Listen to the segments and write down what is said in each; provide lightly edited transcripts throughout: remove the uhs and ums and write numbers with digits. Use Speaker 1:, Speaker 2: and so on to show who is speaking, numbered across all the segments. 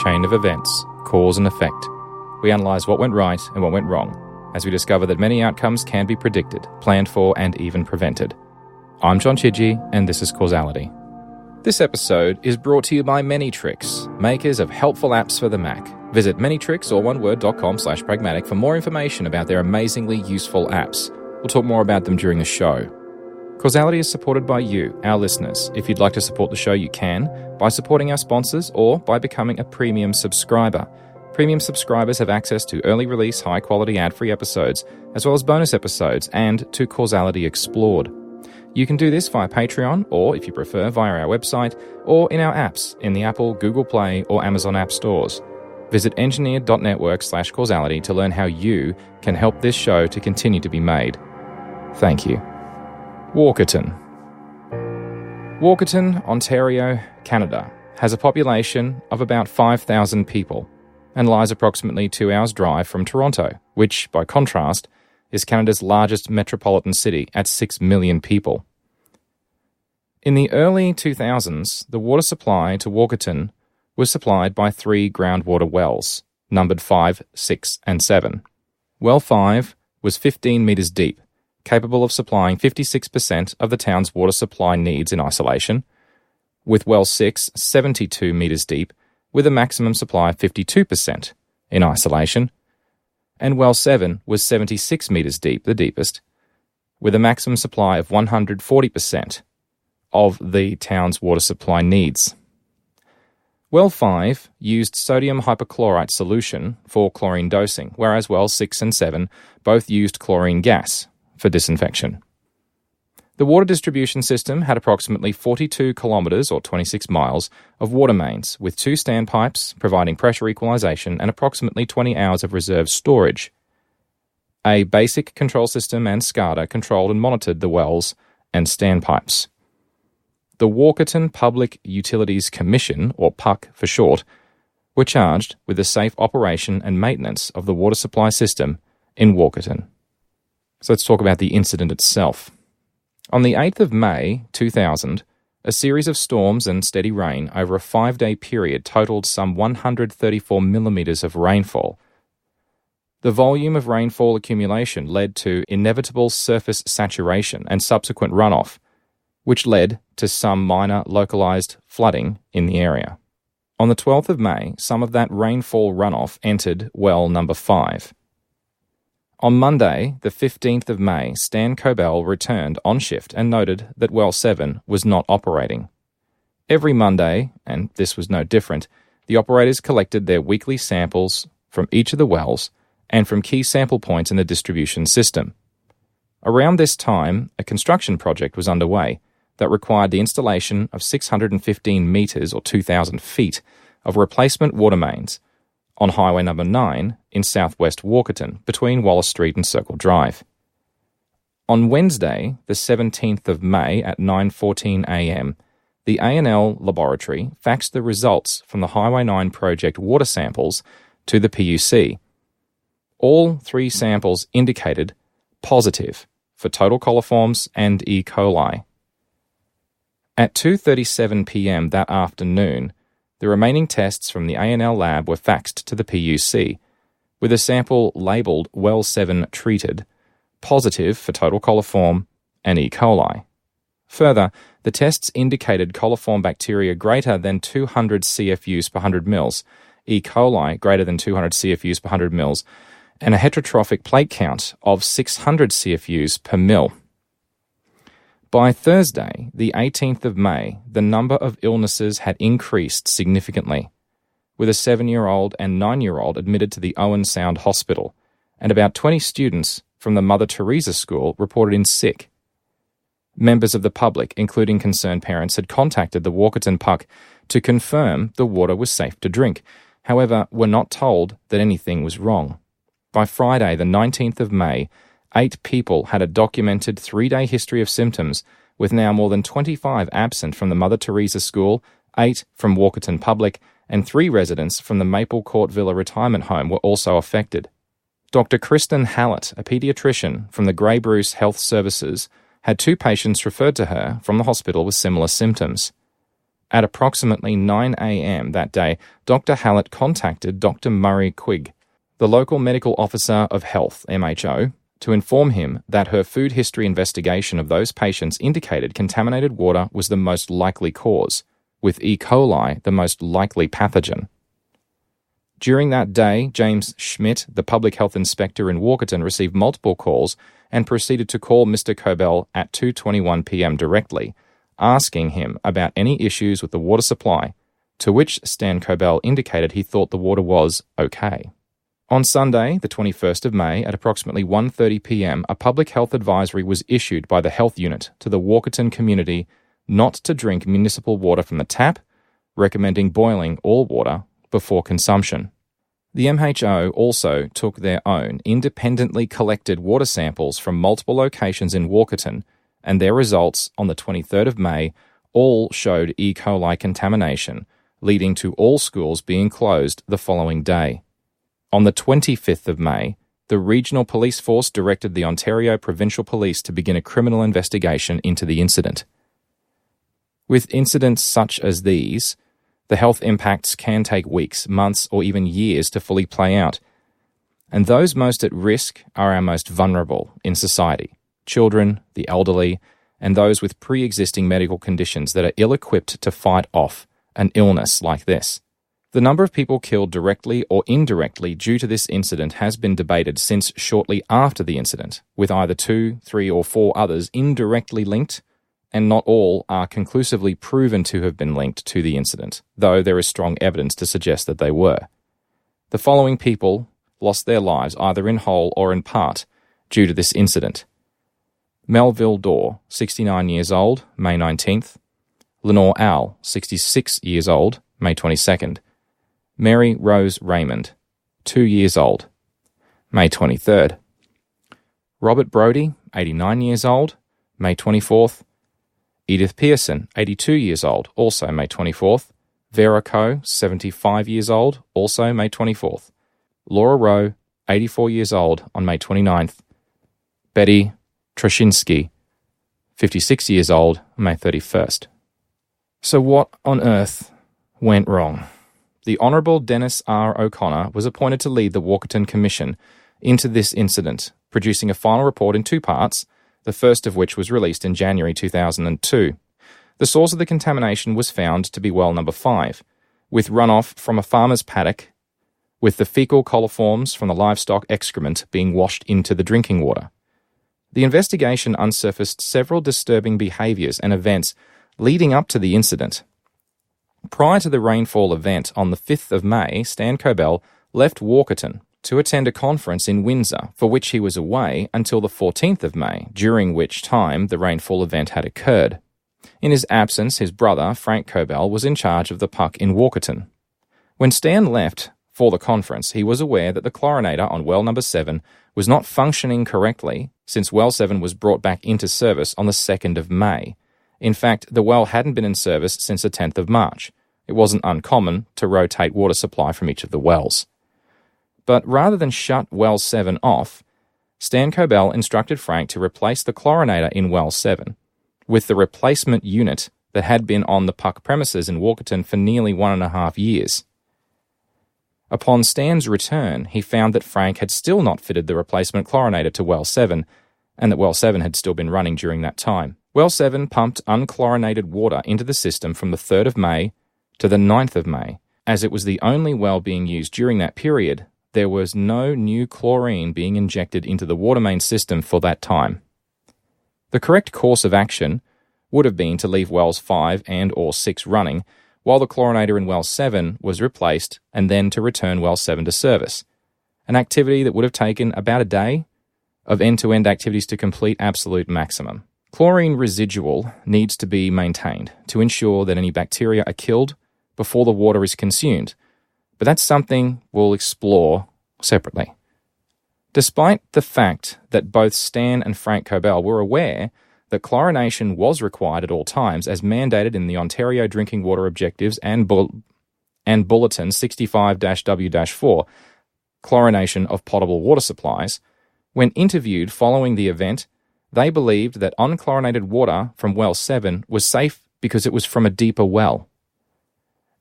Speaker 1: chain of events, cause and effect. We analyse what went right and what went wrong, as we discover that many outcomes can be predicted, planned for, and even prevented. I'm John Chidgey, and this is Causality. This episode is brought to you by Manytricks, makers of helpful apps for the Mac. Visit Manytricks or oneword.com/pragmatic for more information about their amazingly useful apps. We'll talk more about them during the show. Causality is supported by you, our listeners. If you'd like to support the show, you can by supporting our sponsors or by becoming a premium subscriber. Premium subscribers have access to early release, high-quality ad-free episodes, as well as bonus episodes, and to Causality Explored. You can do this via Patreon, or if you prefer, via our website, or in our apps in the Apple, Google Play, or Amazon app stores. Visit engineered.network/causality to learn how you can help this show to continue to be made. Thank you. Walkerton. Walkerton, Ontario, Canada, has a population of about 5,000 people and lies approximately 2 hours' drive from Toronto, which, by contrast, is Canada's largest metropolitan city at 6 million people. In the early 2000s, the water supply to Walkerton was supplied by 3 groundwater wells, numbered 5, 6, and 7. Well 5 was 15 metres deep, capable of supplying 56% of the town's water supply needs in isolation, with well 6 72 metres deep, with a maximum supply of 52% in isolation, and well 7 was 76 metres deep, the deepest, with a maximum supply of 140% of the town's water supply needs. Well 5 used sodium hypochlorite solution for chlorine dosing, whereas wells 6 and 7 both used chlorine gas for disinfection. The water distribution system had approximately 42 kilometres or 26 miles of water mains, with 2 standpipes providing pressure equalisation and approximately 20 hours of reserve storage. A basic control system and SCADA controlled and monitored the wells and standpipes. The Walkerton Public Utilities Commission, or PUC for short, were charged with the safe operation and maintenance of the water supply system in Walkerton. So let's talk about the incident itself. On the 8th of May 2000, a series of storms and steady rain over a 5-day period totaled some 134 millimetres of rainfall. The volume of rainfall accumulation led to inevitable surface saturation and subsequent runoff, which led to some minor localised flooding in the area. On the 12th of May, some of that rainfall runoff entered well number 5. On Monday, the 15th of May, Stan Cobell returned on shift and noted that well 7 was not operating. Every Monday, and this was no different, the operators collected their weekly samples from each of the wells and from key sample points in the distribution system. Around this time, a construction project was underway that required the installation of 615 metres or 2,000 feet of replacement water mains on Highway Number 9 in southwest Walkerton, between Wallace Street and Circle Drive. On Wednesday, the 17th of May at 9:14 a.m., the A&L laboratory faxed the results from the Highway 9 project water samples to the PUC. All 3 samples indicated positive for total coliforms and E.Coli. At 2:37 p.m. that afternoon, the remaining tests from the A&L lab were faxed to the PUC, with a sample labelled well 7 treated, positive for total coliform and E.Coli. Further, the tests indicated coliform bacteria greater than 200 CFUs per 100 mils, E.Coli greater than 200 CFUs per 100 mils, and a heterotrophic plate count of 600 CFUs per mil. By Thursday, the 18th of May, the number of illnesses had increased significantly, with a 7-year-old and 9-year-old admitted to the Owen Sound Hospital, and about 20 students from the Mother Teresa School reported in sick. Members of the public, including concerned parents, had contacted the Walkerton PUC to confirm the water was safe to drink, however, were not told that anything was wrong. By Friday, the 19th of May, 8 people had a documented 3-day history of symptoms, with now more than 25 absent from the Mother Teresa School, 8 from Walkerton Public, and 3 residents from the Maple Court Villa Retirement Home were also affected. Dr. Kristen Hallett, a paediatrician from the Grey Bruce Health Services, had 2 patients referred to her from the hospital with similar symptoms. At approximately 9 a.m. that day, Dr. Hallett contacted Dr. Murray Quigg, the local medical officer of health, MHO, to inform him that her food history investigation of those patients indicated contaminated water was the most likely cause, with E. coli the most likely pathogen. During that day, James Schmidt, the public health inspector in Walkerton, received multiple calls and proceeded to call Mr. Kobel at 2:21 p.m. directly, asking him about any issues with the water supply, to which Stan Kobel indicated he thought the water was okay. On Sunday, the 21st of May, at approximately 1:30 p.m., a public health advisory was issued by the health unit to the Walkerton community not to drink municipal water from the tap, recommending boiling all water before consumption. The MHO also took their own independently collected water samples from multiple locations in Walkerton, and their results on the 23rd of May all showed E. coli contamination, leading to all schools being closed the following day. On the 25th of May, the regional police force directed the Ontario Provincial Police to begin a criminal investigation into the incident. With incidents such as these, the health impacts can take weeks, months, or even years to fully play out. And those most at risk are our most vulnerable in society: children, the elderly, and those with pre-existing medical conditions that are ill-equipped to fight off an illness like this. The number of people killed directly or indirectly due to this incident has been debated since shortly after the incident, with either 2, 3, or 4 others indirectly linked, and not all are conclusively proven to have been linked to the incident, though there is strong evidence to suggest that they were. The following people lost their lives either in whole or in part due to this incident: Melville Dorr, 69 years old, May 19th; Lenore Owl, 66 years old, May 22nd; Mary Rose Raymond, 2 years old, May 23rd; Robert Brodie, 89 years old, May 24th; Edith Pearson, 82 years old, also May 24th; Vera Coe, 75 years old, also May 24th; Laura Rowe, 84 years old, on May 29th; Betty Troshinsky, 56 years old, May 31st. So what on earth went wrong? The Honourable Dennis R. O'Connor was appointed to lead the Walkerton Commission into this incident, producing a final report in 2 parts, the first of which was released in January 2002. The source of the contamination was found to be well number 5, with runoff from a farmer's paddock, with the fecal coliforms from the livestock excrement being washed into the drinking water. The investigation unsurfaced several disturbing behaviours and events leading up to the incident. Prior to the rainfall event on the 5th of May, Stan Kobel left Walkerton to attend a conference in Windsor, for which he was away until the 14th of May, during which time the rainfall event had occurred. In his absence, his brother, Frank Kobel, was in charge of the puck in Walkerton. When Stan left for the conference, he was aware that the chlorinator on well number 7 was not functioning correctly, since well 7 was brought back into service on the 2nd of May. In fact, the well hadn't been in service since the 10th of March. It wasn't uncommon to rotate water supply from each of the wells. But rather than shut well 7 off, Stan Kobel instructed Frank to replace the chlorinator in well 7 with the replacement unit that had been on the puck premises in Walkerton for nearly 1.5 years. Upon Stan's return, he found that Frank had still not fitted the replacement chlorinator to well 7, and that well 7 had still been running during that time. Well 7 pumped unchlorinated water into the system from the 3rd of May to the 9th of May. As it was the only well being used during that period, there was no new chlorine being injected into the water main system for that time. The correct course of action would have been to leave wells 5 and or 6 running, while the chlorinator in well 7 was replaced, and then to return well 7 to service, an activity that would have taken about a day of end-to-end activities to complete absolute maximum. Chlorine residual needs to be maintained to ensure that any bacteria are killed before the water is consumed, but that's something we'll explore separately. Despite the fact that both Stan and Frank Kobel were aware that chlorination was required at all times as mandated in the Ontario Drinking Water Objectives and Bulletin 65-W-4, chlorination of potable water supplies, when interviewed following the event, they believed that unchlorinated water from well 7 was safe because it was from a deeper well.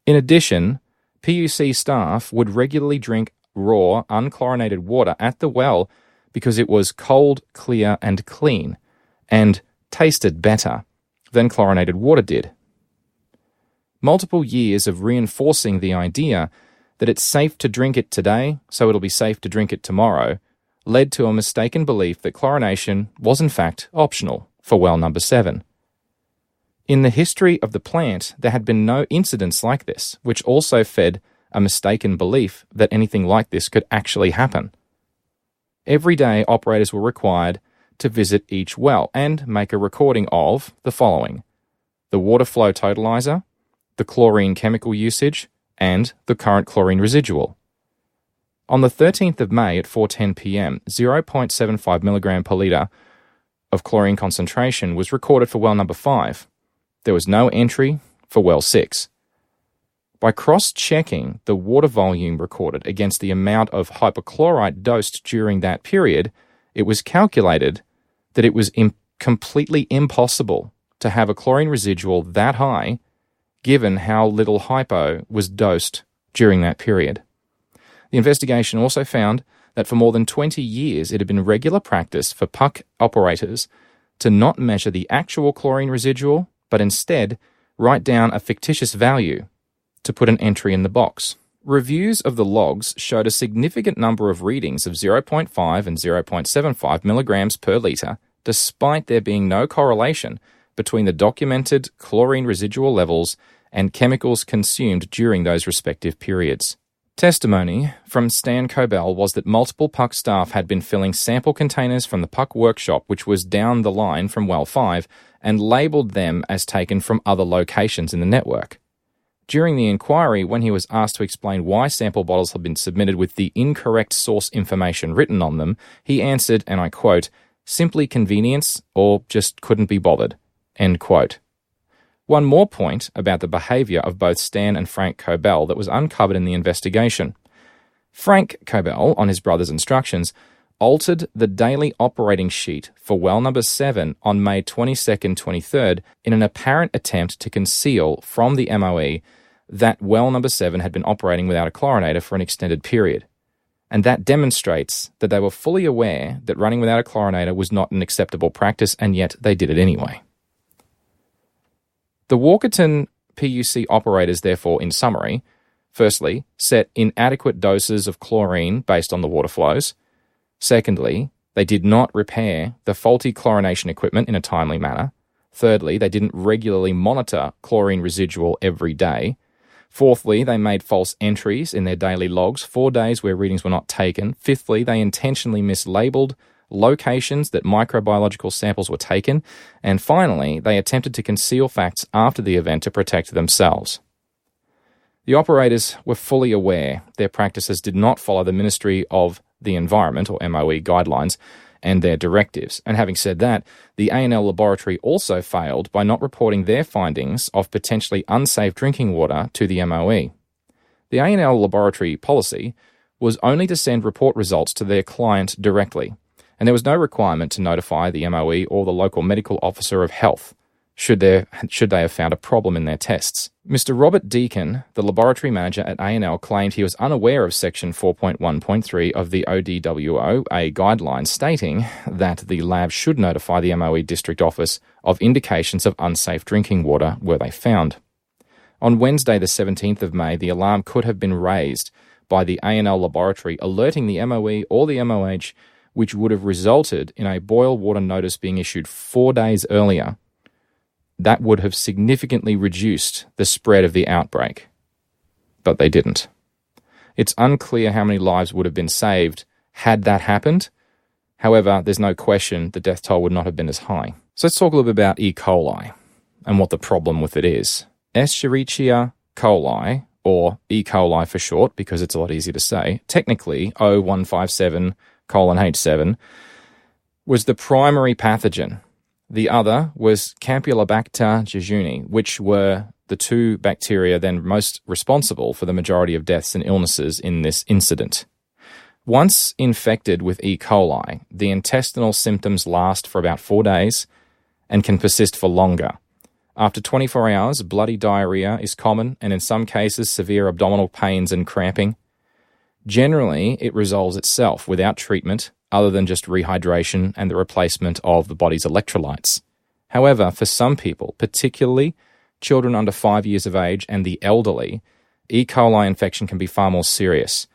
Speaker 1: In addition, PUC staff would regularly drink raw, unchlorinated water at the well because it was cold, clear, and clean, and tasted better than chlorinated water did. Multiple years of reinforcing the idea that it's safe to drink it today, so it'll be safe to drink it tomorrow, led to a mistaken belief that chlorination was in fact optional for well number 7. In the history of the plant, there had been no incidents like this, which also fed a mistaken belief that anything like this could actually happen. Every day, operators were required to visit each well and make a recording of the following: the water flow totalizer, the chlorine chemical usage, and the current chlorine residual. On the 13th of May at 4:10 p.m., 0.75 milligram per litre of chlorine concentration was recorded for well number 5. There was no entry for well 6. By cross-checking the water volume recorded against the amount of hypochlorite dosed during that period, it was calculated that it was completely impossible to have a chlorine residual that high given how little hypo was dosed during that period. The investigation also found that for more than 20 years it had been regular practice for puck operators to not measure the actual chlorine residual, but instead write down a fictitious value to put an entry in the box. Reviews of the logs showed a significant number of readings of 0.5 and 0.75 milligrams per litre, despite there being no correlation between the documented chlorine residual levels and chemicals consumed during those respective periods. Testimony from Stan Cobell was that multiple Puck staff had been filling sample containers from the Puck workshop, which was down the line from well 5, and labelled them as taken from other locations in the network. During the inquiry, when he was asked to explain why sample bottles had been submitted with the incorrect source information written on them, he answered, and I quote, "simply convenience or just couldn't be bothered," end quote. One more point about the behaviour of both Stan and Frank Cobell that was uncovered in the investigation. Frank Cobell, on his brother's instructions, altered the daily operating sheet for well number 7 on May 22nd, 23rd in an apparent attempt to conceal from the MOE that well number 7 had been operating without a chlorinator for an extended period. And that demonstrates that they were fully aware that running without a chlorinator was not an acceptable practice, and yet they did it anyway. The Walkerton PUC operators, therefore, in summary, firstly, set inadequate doses of chlorine based on the water flows. Secondly, they did not repair the faulty chlorination equipment in a timely manner. Thirdly, they didn't regularly monitor chlorine residual every day. Fourthly, they made false entries in their daily logs 4 days where readings were not taken. Fifthly, they intentionally mislabeled locations that microbiological samples were taken. And finally, they attempted to conceal facts after the event to protect themselves. The operators were fully aware their practices did not follow the Ministry of the Environment, or MOE, guidelines and their directives. And having said that, the A&L laboratory also failed by not reporting their findings of potentially unsafe drinking water to the MOE. The A&L laboratory policy was only to send report results to their client directly, and there was no requirement to notify the MOE or the local medical officer of health should they have found a problem in their tests. Mr. Robert Deacon, the laboratory manager at A&L, claimed he was unaware of Section 4.1.3 of the ODWOA guidelines stating that the lab should notify the MOE district office of indications of unsafe drinking water were they found. On Wednesday, the 17th of May, the alarm could have been raised by the A&L laboratory, alerting the MOE or the MOH, which would have resulted in a boil water notice being issued 4 days earlier. That would have significantly reduced the spread of the outbreak. But they didn't. It's unclear how many lives would have been saved had that happened. However, there's no question the death toll would not have been as high. So let's talk a little bit about E.Coli and what the problem with it is. Escherichia coli, or E.Coli for short, because it's a lot easier to say, technically O157:H7, was the primary pathogen. The other was Campylobacter jejuni, which were the two bacteria then most responsible for the majority of deaths and illnesses in this incident. Once infected with E. coli, the intestinal symptoms last for about 4 days and can persist for longer. After 24 hours, bloody diarrhea is common, and in some cases, severe abdominal pains and cramping. Generally, it resolves itself without treatment other than just rehydration and the replacement of the body's electrolytes. However, for some people, particularly children under 5 years of age and the elderly, E. coli infection can be far more serious,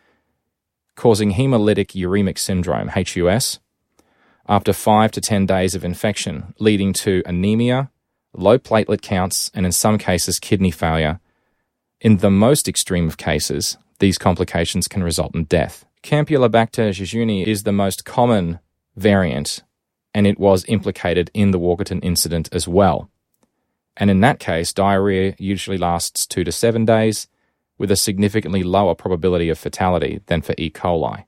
Speaker 1: causing hemolytic uremic syndrome, HUS, after 5 to 10 days of infection, leading to anemia, low platelet counts, and in some cases, kidney failure. In the most extreme of cases, these complications can result in death. Campylobacter jejuni is the most common variant, and it was implicated in the Walkerton incident as well. And in that case, diarrhea usually lasts 2 to 7 days, with a significantly lower probability of fatality than for E. coli.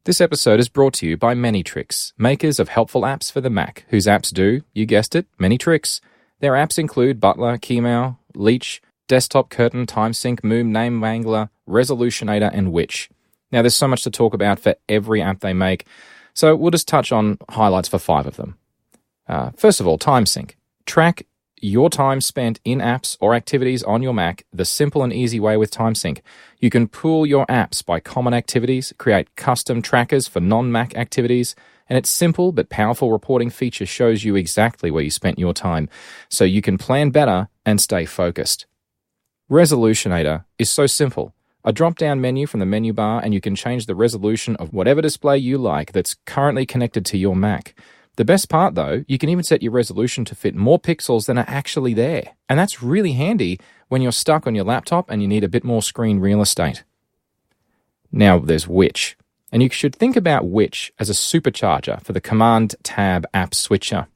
Speaker 1: This episode is brought to you by Manytricks, makers of helpful apps for the Mac, whose apps do, you guessed it, many tricks. Their apps include Butler, Keymao, Leech, Desktop Curtain, TimeSync, Moom, Name Wangler, Resolutionator, and Witch. Now, there's so much to talk about for every app they make, so we'll just touch on highlights for 5 of them. First of all, TimeSync. Track your time spent in apps or activities on your Mac the simple and easy way with TimeSync. You can pool your apps by common activities, create custom trackers for non-Mac activities, and its simple but powerful reporting feature shows you exactly where you spent your time, so you can plan better and stay focused. Resolutionator is so simple. A drop-down menu from the menu bar, and you can change the resolution of whatever display you like that's currently connected to your Mac. The best part, though, you can even set your resolution to fit more pixels than are actually there. And that's really handy when you're stuck on your laptop and you need a bit more screen real estate. Now there's Witch. And you should think about Witch as a supercharger for the Command Tab app switcher.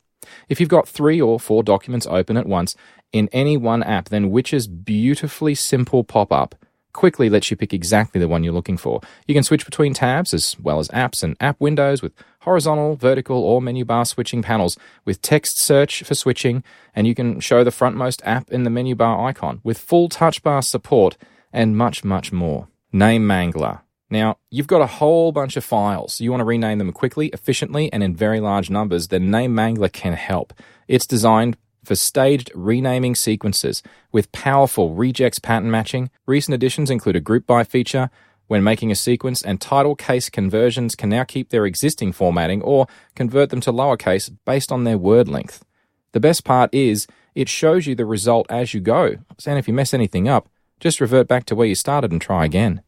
Speaker 1: If you've got 3 or 4 documents open at once in any one app, then Witch's beautifully simple pop-up quickly lets you pick exactly the one you're looking for. You can switch between tabs as well as apps and app windows with horizontal, vertical, or menu bar switching panels with text search for switching, and you can show the frontmost app in the menu bar icon with full touch bar support and much, much more. Name Mangler. Now, you've got a whole bunch of files. You want to rename them quickly, efficiently, and in very large numbers, then Name Mangler can help. It's designed for staged renaming sequences with powerful regex pattern matching. Recent additions include a group by feature when making a sequence, and title case conversions can now keep their existing formatting or convert them to lowercase based on their word length. The best part is it shows you the result as you go, and if you mess anything up, just revert back to where you started and try again.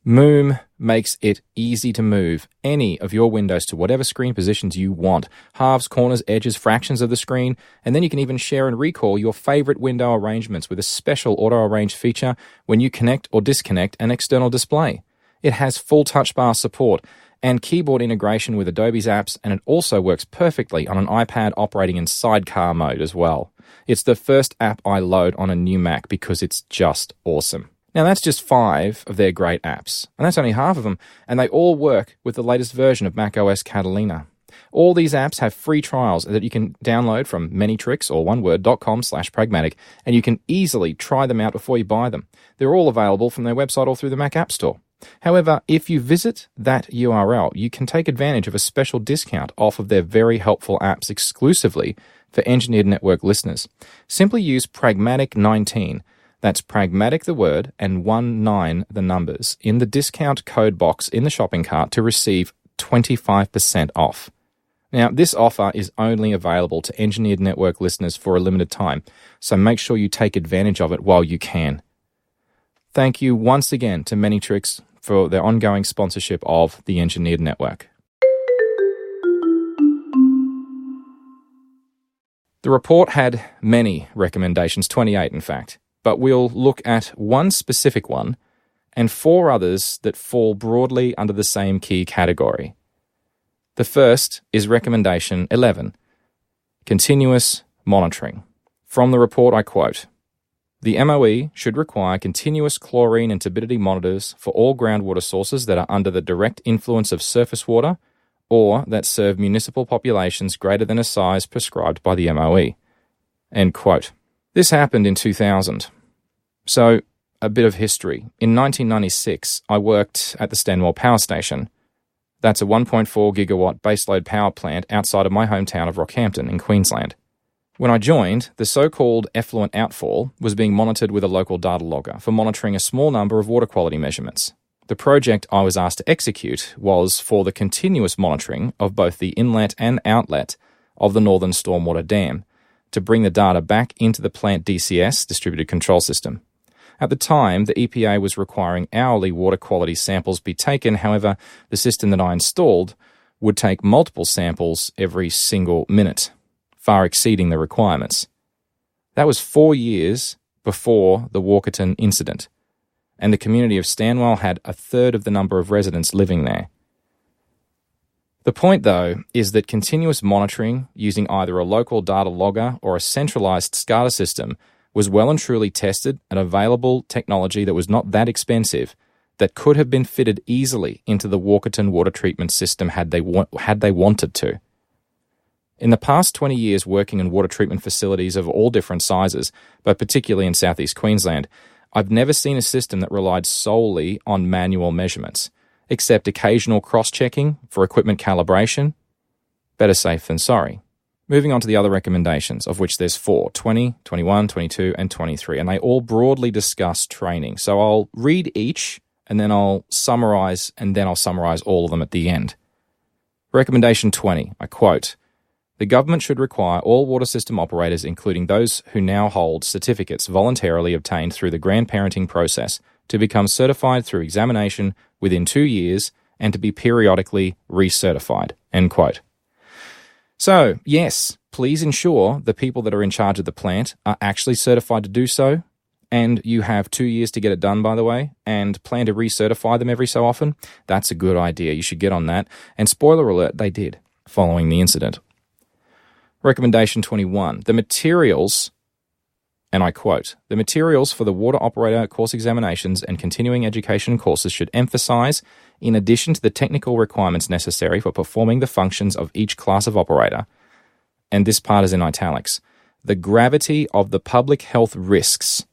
Speaker 1: Moom makes it easy to move any of your windows to whatever screen positions you want. Halves, corners, edges, fractions of the screen, and then you can even share and recall your favorite window arrangements with a special auto-arrange feature when you connect or disconnect an external display. It has full touch bar support and keyboard integration with Adobe's apps, and it also works perfectly on an iPad operating in sidecar mode as well. It's the first app I load on a new Mac because it's just awesome. Now, that's just 5 of their great apps, and that's only half of them, and they all work with the latest version of macOS Catalina. All these apps have free trials that you can download from Manytricks or oneword.com/pragmatic, and you can easily try them out before you buy them. They're all available from their website or through the Mac App Store. However, if you visit that URL, you can take advantage of a special discount off of their very helpful apps exclusively for Engineered Network listeners. Simply use Pragmatic19. That's Pragmatic the word and 19 the numbers in the discount code box in the shopping cart to receive 25% off. Now, this offer is only available to Engineered Network listeners for a limited time, so make sure you take advantage of it while you can. Thank you once again to Manytricks for their ongoing sponsorship of the Engineered Network. The report had many recommendations, 28 in fact. But we'll look at one specific one and 4 others that fall broadly under the same key category. The first is recommendation 11, continuous monitoring. From the report, I quote, "The MOE should require continuous chlorine and turbidity monitors for all groundwater sources that are under the direct influence of surface water or that serve municipal populations greater than a size prescribed by the MOE." End quote. This happened in 2000. So, a bit of history. In 1996, I worked at the Stanwell Power Station. That's a 1.4 gigawatt baseload power plant outside of my hometown of Rockhampton in Queensland. When I joined, the so-called effluent outfall was being monitored with a local data logger for monitoring a small number of water quality measurements. The project I was asked to execute was for the continuous monitoring of both the inlet and outlet of the Northern Stormwater Dam to bring the data back into the plant DCS, Distributed Control System. At the time, the EPA was requiring hourly water quality samples be taken. However, the system that I installed would take multiple samples every single minute, far exceeding the requirements. That was 4 years before the Walkerton incident, and the community of Stanwell had a third of the number of residents living there. The point, though, is that continuous monitoring using either a local data logger or a centralized SCADA system was well and truly tested and available technology that was not that expensive, that could have been fitted easily into the Walkerton water treatment system had they wanted to. In the past 20 years working in water treatment facilities of all different sizes, but particularly in southeast Queensland, I've never seen a system that relied solely on manual measurements, except occasional cross-checking for equipment calibration. Better safe than sorry. Moving on to the other recommendations, of which there's 4, 20, 21, 22, and 23, and they all broadly discuss training. So I'll read each, and then I'll summarize, and then I'll summarize all of them at the end. Recommendation 20, I quote, "The government should require all water system operators, including those who now hold certificates voluntarily obtained through the grandparenting process, to become certified through examination within 2 years and to be periodically recertified." End quote. So, yes, please ensure the people that are in charge of the plant are actually certified to do so, and you have 2 years to get it done, by the way, and plan to recertify them every so often. That's a good idea. You should get on that. And spoiler alert, they did, following the incident. Recommendation 21. The materials, and I quote, "The materials for the water operator course examinations and continuing education courses should emphasize, in addition to the technical requirements necessary for performing the functions of each class of operator," and this part is in italics, "the gravity of the public health risks,"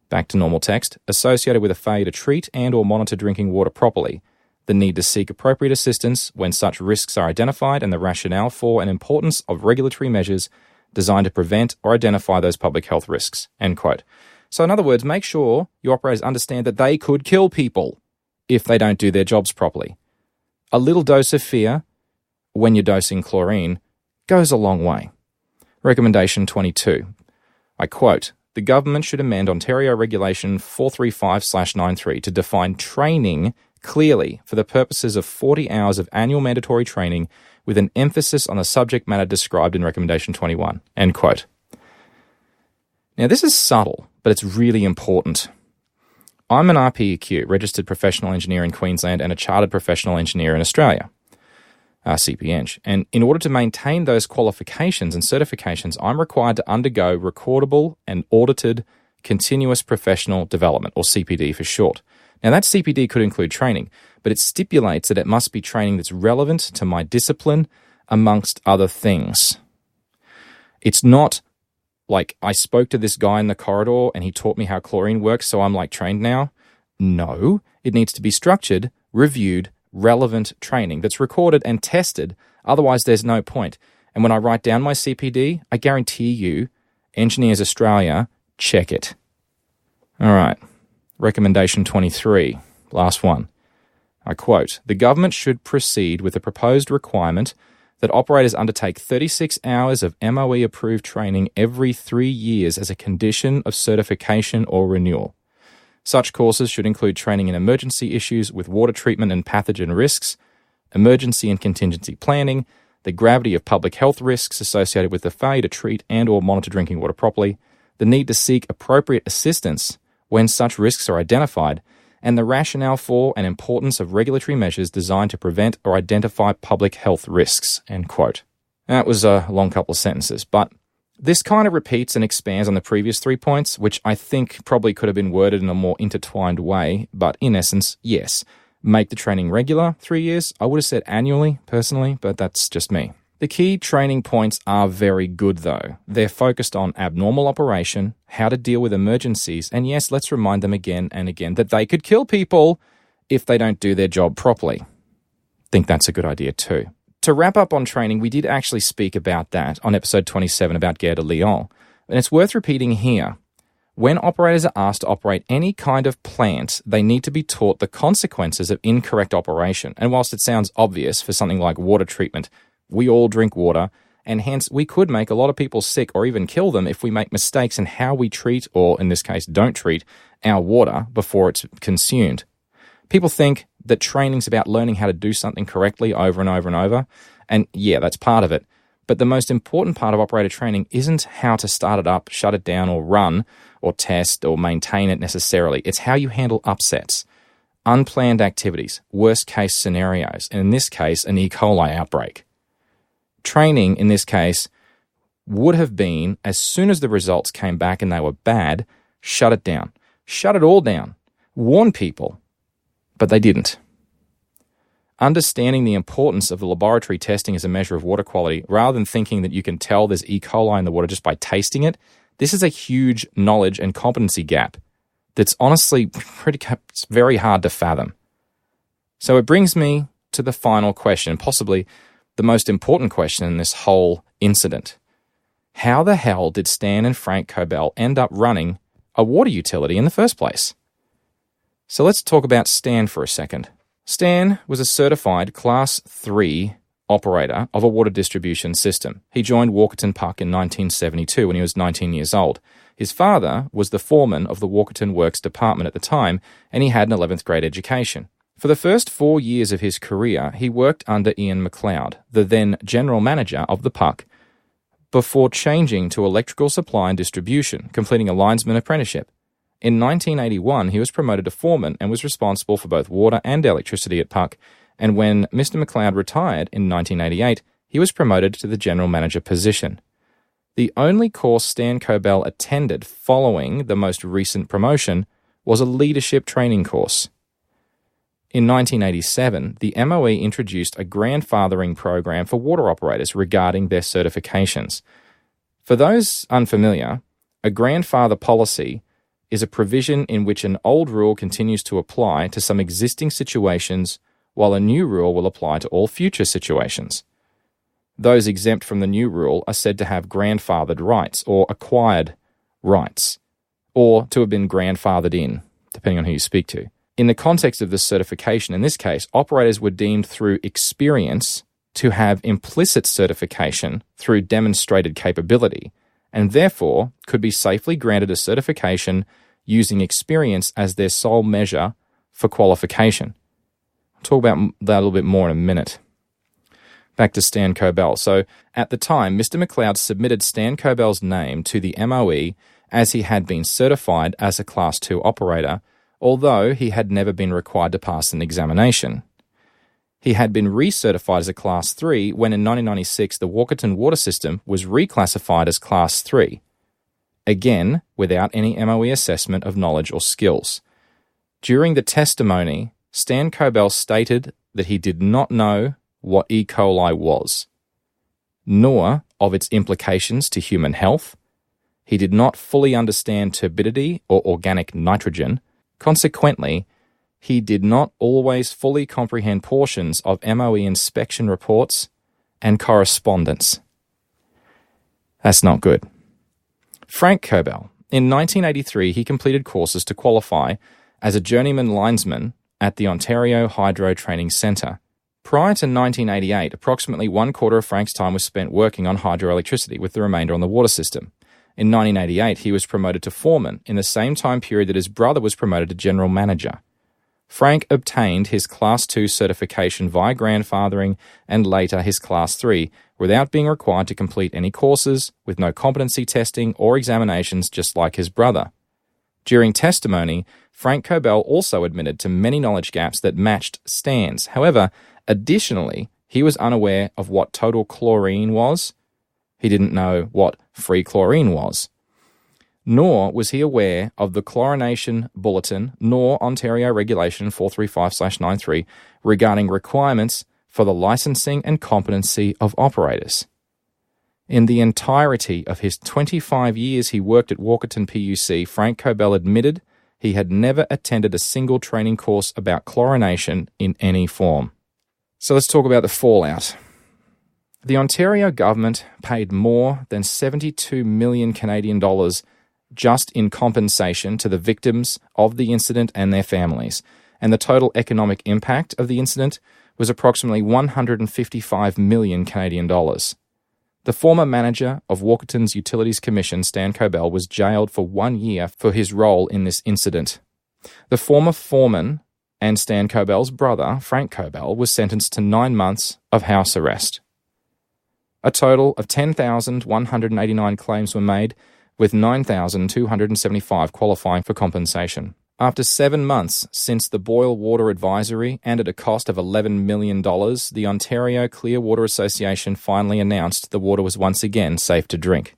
Speaker 1: back to normal text, "associated with a failure to treat and or monitor drinking water properly, the need to seek appropriate assistance when such risks are identified, and the rationale for and importance of regulatory measures designed to prevent or identify those public health risks." End quote. So in other words, make sure your operators understand that they could kill people if they don't do their jobs properly. A little dose of fear when you're dosing chlorine goes a long way. Recommendation 22. I quote, "The government should amend Ontario Regulation 435/93 to define training clearly for the purposes of 40 hours of annual mandatory training with an emphasis on the subject matter described in Recommendation 21. End quote. Now, this is subtle, but it's really important. I'm an RPEQ, Registered Professional Engineer in Queensland, and a Chartered Professional Engineer in Australia, CPEng. And in order to maintain those qualifications and certifications, I'm required to undergo recordable and audited continuous professional development, or CPD for short. Now, that CPD could include training, but it stipulates that it must be training that's relevant to my discipline, amongst other things. It's not like I spoke to this guy in the corridor and he taught me how chlorine works, so I'm like trained now. No, it needs to be structured, reviewed, relevant training that's recorded and tested. Otherwise, there's no point. And when I write down my CPD, I guarantee you, Engineers Australia, check it. All right. Recommendation 23, last one. I quote, "The government should proceed with the proposed requirement that operators undertake 36 hours of MOE-approved training every 3 years as a condition of certification or renewal. Such courses should include training in emergency issues with water treatment and pathogen risks, emergency and contingency planning, the gravity of public health risks associated with the failure to treat and or monitor drinking water properly, the need to seek appropriate assistance when such risks are identified, and the rationale for and importance of regulatory measures designed to prevent or identify public health risks." End quote. That was a long couple of sentences, but this kind of repeats and expands on the previous 3 points, which I think probably could have been worded in a more intertwined way, but in essence, yes. Make the training regular, 3 years. I would have said annually, personally, but that's just me. The key training points are very good, though. They're focused on abnormal operation, how to deal with emergencies, and yes, let's remind them again and again that they could kill people if they don't do their job properly. think that's a good idea too. To wrap up on training, we did actually speak about that on episode 27 about Gare de Lyon, and it's worth repeating here. When operators are asked to operate any kind of plant, they need to be taught the consequences of incorrect operation. And whilst it sounds obvious for something like water treatment, we all drink water, and hence we could make a lot of people sick or even kill them if we make mistakes in how we treat, or in this case don't treat, our water before it's consumed. People think that training's about learning how to do something correctly over and over and over, and yeah, that's part of it. But the most important part of operator training isn't how to start it up, shut it down, or run, or test, or maintain it necessarily. It's how you handle upsets, unplanned activities, worst-case scenarios, and in this case, an E.Coli outbreak. Training, in this case, would have been, as soon as the results came back and they were bad, shut it down. Shut it all down. Warn people. But they didn't. Understanding the importance of the laboratory testing as a measure of water quality, rather than thinking that you can tell there's E. coli in the water just by tasting it, this is a huge knowledge and competency gap that's honestly it's very hard to fathom. So it brings me to the final question, possibly the most important question in this whole incident. How the hell did Stan and Frank Cobell end up running a water utility in the first place? So let's talk about Stan for a second. Stan was a certified Class 3 operator of a water distribution system. He joined Walkerton Puck in 1972 when he was 19 years old. His father was the foreman of the Walkerton Works department at the time, and he had an 11th grade education. For the first 4 years of his career, he worked under Ian McLeod, the then general manager of the Puck, before changing to electrical supply and distribution, completing a linesman apprenticeship. In 1981, he was promoted to foreman and was responsible for both water and electricity at Puck, and when Mr. McLeod retired in 1988, he was promoted to the general manager position. The only course Stan Cobell attended following the most recent promotion was a leadership training course. In 1987, the MOE introduced a grandfathering program for water operators regarding their certifications. For those unfamiliar, a grandfather policy is a provision in which an old rule continues to apply to some existing situations while a new rule will apply to all future situations. Those exempt from the new rule are said to have grandfathered rights or acquired rights, or to have been grandfathered in, depending on who you speak to. In the context of this certification, in this case, operators were deemed through experience to have implicit certification through demonstrated capability, and therefore could be safely granted a certification using experience as their sole measure for qualification. I'll talk about that a little bit more in a minute. Back to Stan Cobell. So, at the time, Mr. McLeod submitted Stan Cobell's name to the MOE as he had been certified as a Class 2 operator, although he had never been required to pass an examination. He had been recertified as a Class 3 when in 1996 the Walkerton water system was reclassified as Class 3, again without any MOE assessment of knowledge or skills. During the testimony, Stan Cobell stated that he did not know what E. coli was, nor of its implications to human health. He did not fully understand turbidity or organic nitrogen. Consequently, he did not always fully comprehend portions of MOE inspection reports and correspondence. That's not good. Frank Cobell. In 1983, he completed courses to qualify as a journeyman linesman at the Ontario Hydro Training Centre. Prior to 1988, approximately 1/4 of Frank's time was spent working on hydroelectricity, with the remainder on the water system. In 1988, he was promoted to foreman in the same time period that his brother was promoted to general manager. Frank obtained his Class 2 certification via grandfathering and later his Class 3 without being required to complete any courses, with no competency testing or examinations, just like his brother. During testimony, Frank Cobell also admitted to many knowledge gaps that matched Stan's. However, additionally, he was unaware of what total chlorine was. He didn't know what free chlorine was. Nor was he aware of the Chlorination Bulletin nor Ontario Regulation 435/93 regarding requirements for the licensing and competency of operators. In the entirety of his 25 years he worked at Walkerton PUC, Frank Cobell admitted he had never attended a single training course about chlorination in any form. So let's talk about the fallout. The Ontario government paid more than 72 million Canadian dollars just in compensation to the victims of the incident and their families, and the total economic impact of the incident was approximately 155 million Canadian dollars. The former manager of Walkerton's Utilities Commission, Stan Cobell, was jailed for 1 year for his role in this incident. The former foreman and Stan Cobell's brother, Frank Cobell, was sentenced to 9 months of house arrest. A total of 10,189 claims were made, with 9,275 qualifying for compensation. After 7 months since the boil water advisory and at a cost of $11 million, the Ontario Clear Water Association finally announced the water was once again safe to drink.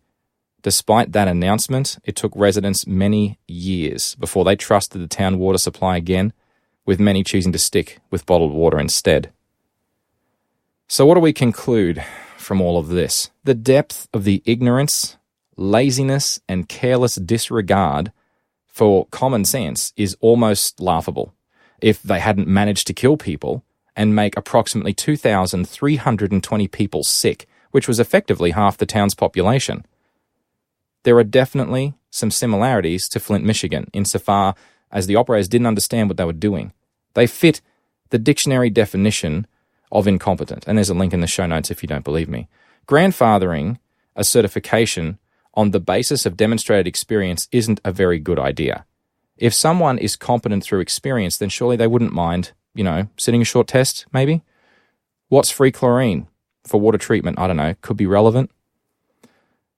Speaker 1: Despite that announcement, it took residents many years before they trusted the town water supply again, with many choosing to stick with bottled water instead. So what do we conclude from all of this? The depth of the ignorance, laziness, and careless disregard for common sense is almost laughable. If they hadn't managed to kill people and make approximately 2,320 people sick, which was effectively half the town's population. There are definitely some similarities to Flint, Michigan, insofar as the operators didn't understand what they were doing. They fit the dictionary definition of incompetent, and there's a link in the show notes if you don't believe me. Grandfathering a certification on the basis of demonstrated experience isn't a very good idea. If someone is competent through experience, then surely they wouldn't mind, sitting a short test, maybe? What's free chlorine for water treatment? I don't know, could be relevant.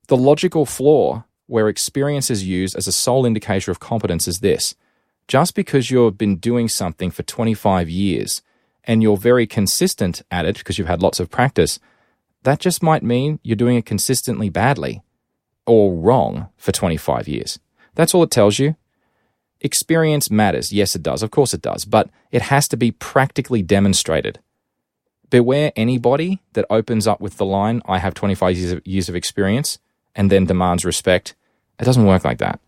Speaker 1: The logical flaw where experience is used as a sole indicator of competence is this. Just because you've been doing something for 25 years and you're very consistent at it because you've had lots of practice, that just might mean you're doing it consistently badly or wrong for 25 years. That's all it tells you. Experience matters. Yes, it does. Of course it does. But it has to be practically demonstrated. Beware anybody that opens up with the line, I have 25 years of experience, and then demands respect. It doesn't work like that.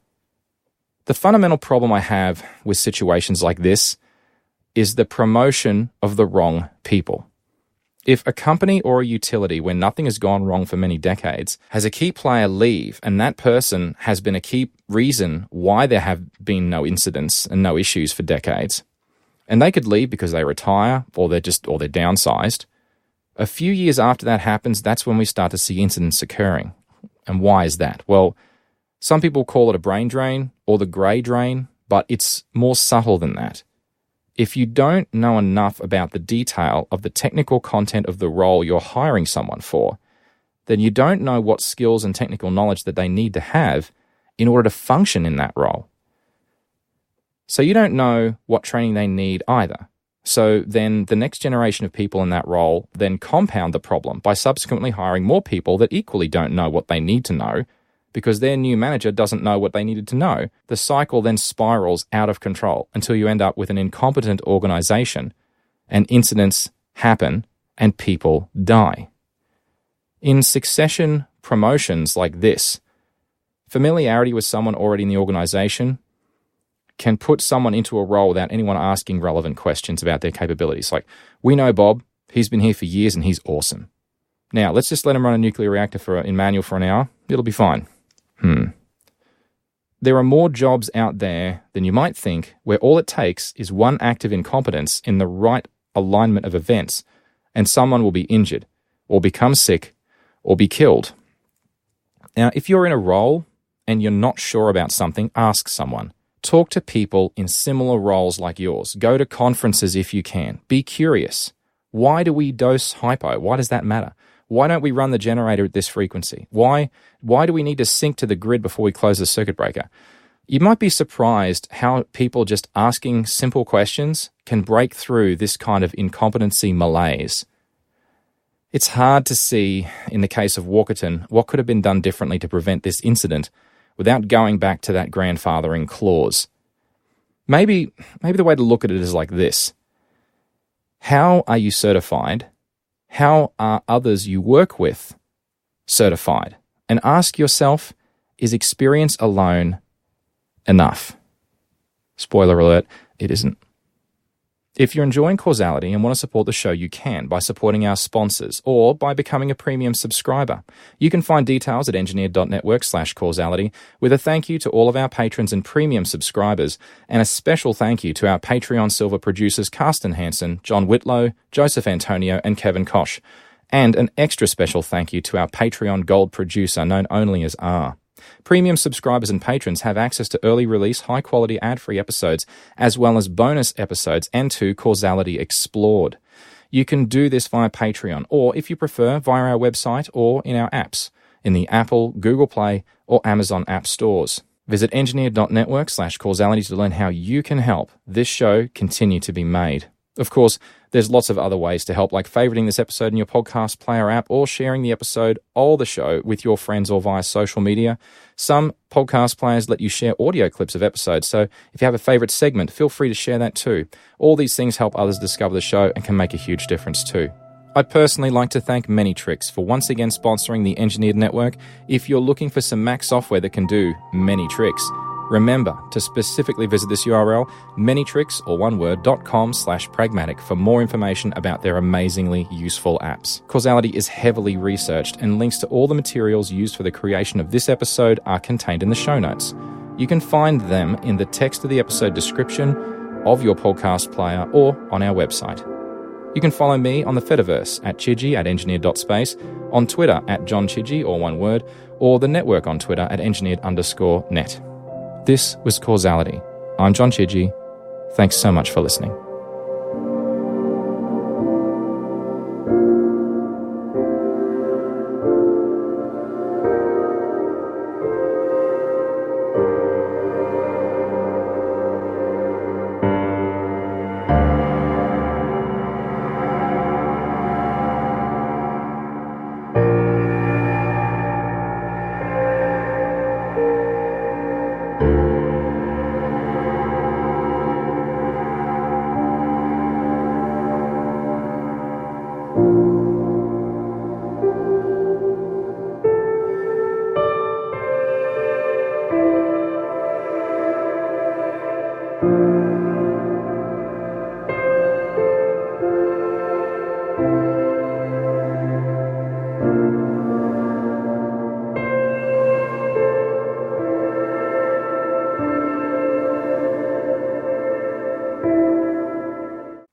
Speaker 1: The fundamental problem I have with situations like this is the promotion of the wrong people. If a company or a utility where nothing has gone wrong for many decades has a key player leave, and that person has been a key reason why there have been no incidents and no issues for decades, and they could leave because they retire or they're downsized, a few years after that happens, that's when we start to see incidents occurring. And why is that? Well, some people call it a brain drain or the grey drain, but it's more subtle than that. If you don't know enough about the detail of the technical content of the role you're hiring someone for, then you don't know what skills and technical knowledge that they need to have in order to function in that role. So you don't know what training they need either. So then the next generation of people in that role then compound the problem by subsequently hiring more people that equally don't know what they need to know because their new manager doesn't know what they needed to know. The cycle then spirals out of control until you end up with an incompetent organization and incidents happen and people die. In succession promotions like this, familiarity with someone already in the organization can put someone into a role without anyone asking relevant questions about their capabilities. Like, we know Bob, he's been here for years and he's awesome. Now, let's just let him run a nuclear reactor in manual for an hour. It'll be fine. There are more jobs out there than you might think where all it takes is one act of incompetence in the right alignment of events and someone will be injured or become sick or be killed. Now, if you're in a role and you're not sure about something, ask someone. Talk to people in similar roles like yours. Go to conferences if you can. Be curious. Why do we dose hypo? Why does that matter? Why don't we run the generator at this frequency? Why do we need to sync to the grid before we close the circuit breaker? You might be surprised how people just asking simple questions can break through this kind of incompetency malaise. It's hard to see, in the case of Walkerton, what could have been done differently to prevent this incident without going back to that grandfathering clause. Maybe the way to look at it is like this. How are you certified? How are others you work with certified? And ask yourself, is experience alone enough? Spoiler alert, it isn't. If you're enjoying Causality and want to support the show, you can by supporting our sponsors or by becoming a premium subscriber. You can find details at engineered.network/causality, with a thank you to all of our patrons and premium subscribers, and a special thank you to our Patreon Silver producers Carsten Hansen, John Whitlow, Joseph Antonio, and Kevin Koch. And an extra special thank you to our Patreon Gold producer, known only as R. Premium subscribers and patrons have access to early release, high-quality ad-free episodes, as well as bonus episodes and to Causality Explored. You can do this via Patreon, or if you prefer, via our website or in our apps, in the Apple, Google Play, or Amazon app stores. Visit engineered.network/causality to learn how you can help this show continue to be made. Of course, there's lots of other ways to help, like favoriting this episode in your podcast player app or sharing the episode or the show with your friends or via social media. Some podcast players let you share audio clips of episodes, so if you have a favorite segment, feel free to share that too. All these things help others discover the show and can make a huge difference too. I'd personally like to thank Manytricks for once again sponsoring the Engineered Network. If you're looking for some Mac software that can do many tricks, remember to specifically visit this URL, manytricks, or one word, .com/pragmatic for more information about their amazingly useful apps. Causality is heavily researched, and links to all the materials used for the creation of this episode are contained in the show notes. You can find them in the text of the episode description of your podcast player or on our website. You can follow me on the Fediverse at Chidgey at engineered.space, on Twitter at John Chidgey, or one word, or the network on Twitter at engineered_net. This was Causality. I'm John Chidgey. Thanks so much for listening.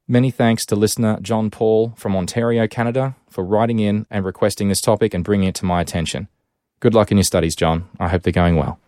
Speaker 1: Many thanks to listener John Paul from Ontario, Canada, for writing in and requesting this topic and bringing it to my attention. Good luck in your studies, John. I hope they're going well.